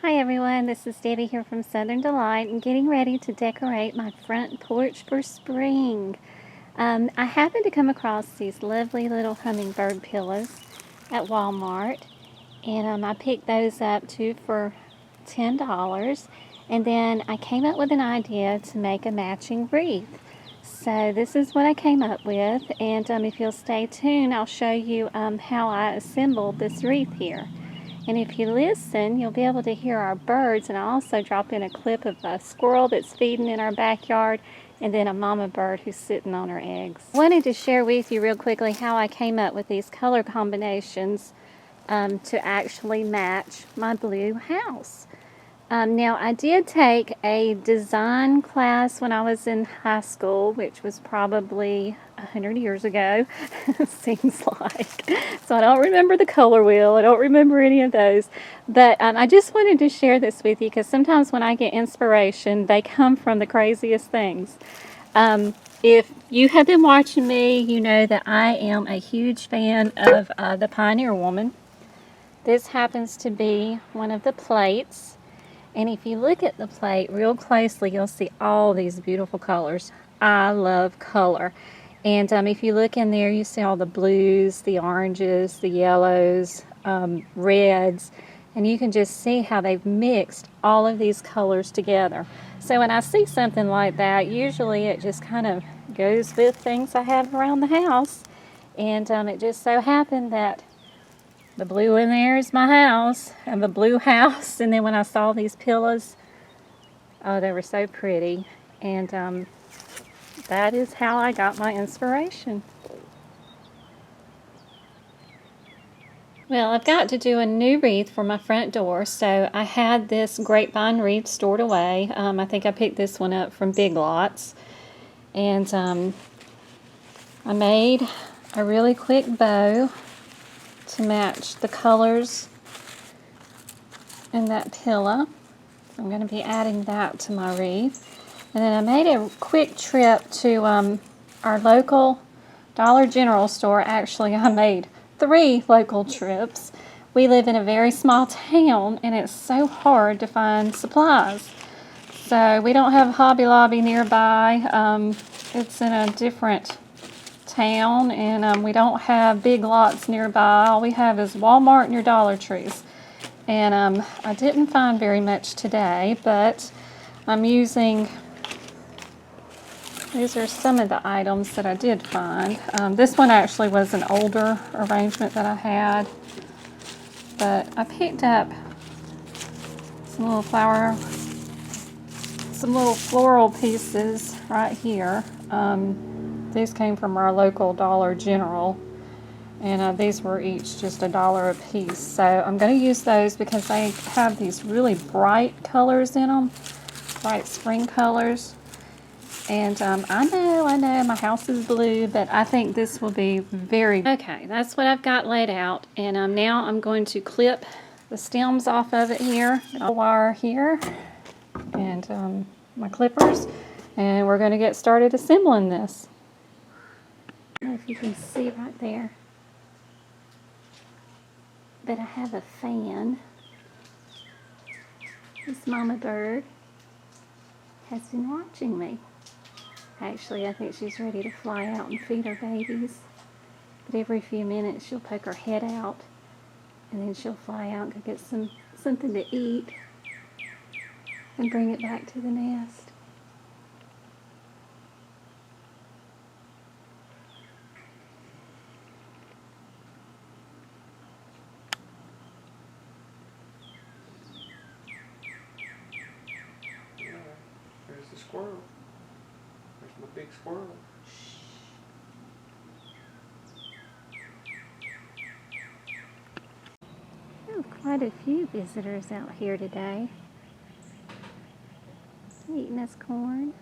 Hi everyone, this is Debbie here from Southern Delight and getting ready to decorate my front porch for spring. I happened to come across these lovely little hummingbird pillows at Walmart, and I picked those up too for $10, and then I came up with an idea to make a matching wreath. So this is what I came up with, and if you'll stay tuned, I'll show you how I assembled this wreath here. And if you listen, you'll be able to hear our birds, and I also drop in a clip of a squirrel that's feeding in our backyard, and then a mama bird who's sitting on her eggs. I wanted to share with you real quickly how I came up with these color combinations to actually match my blue house. Now, I did take a design class when I was in high school, which was probably 100 years ago, seems like. So I don't remember the color wheel. I don't remember any of those. But I just wanted to share this with you because sometimes when I get inspiration, they come from the craziest things. If you have been watching me, you know that I am a huge fan of the Pioneer Woman. This happens to be one of the plates. And if you look at the plate real closely, you'll see all these beautiful colors. I love color. And if you look in there, you see all the blues, the oranges, the yellows, reds. And you can just see how they've mixed all of these colors together. So when I see something like that, usually it just kind of goes with things I have around the house. And it just so happened that the blue in there is my house. I have a blue house, and then when I saw these pillows, oh, they were so pretty. And that is how I got my inspiration. Well, I've got to do a new wreath for my front door, so I had this grapevine wreath stored away. I think I picked this one up from Big Lots. And I made a really quick bow to match the colors in that pillow. I'm going to be adding that to my wreath. And then I made a quick trip to our local Dollar General store. Actually, I made 3 local trips. We live in a very small town, and it's so hard to find supplies. So we don't have Hobby Lobby nearby. It's in a different town, and we don't have Big Lots nearby. All we have is Walmart and your Dollar Trees. And I didn't find very much today, but I'm using, these are some of the items that I did find. This one actually was an older arrangement that I had, but I picked up some little floral pieces right here. These came from our local Dollar General, and these were each just $1 a piece. So I'm going to use those because they have these really bright colors in them, bright spring colors. And I know my house is blue, but I think this will be very... Okay, that's what I've got laid out, and now I'm going to clip the stems off of it here. A wire here, and my clippers, and we're going to get started assembling this. I don't know if you can see right there, but I have a fan. This mama bird has been watching me. Actually, I think she's ready to fly out and feed her babies. But every few minutes she'll poke her head out, and then she'll fly out and go get something to eat and bring it back to the nest. There's the squirrel. There's my big squirrel. Oh, quite a few visitors out here today. Eating this corn.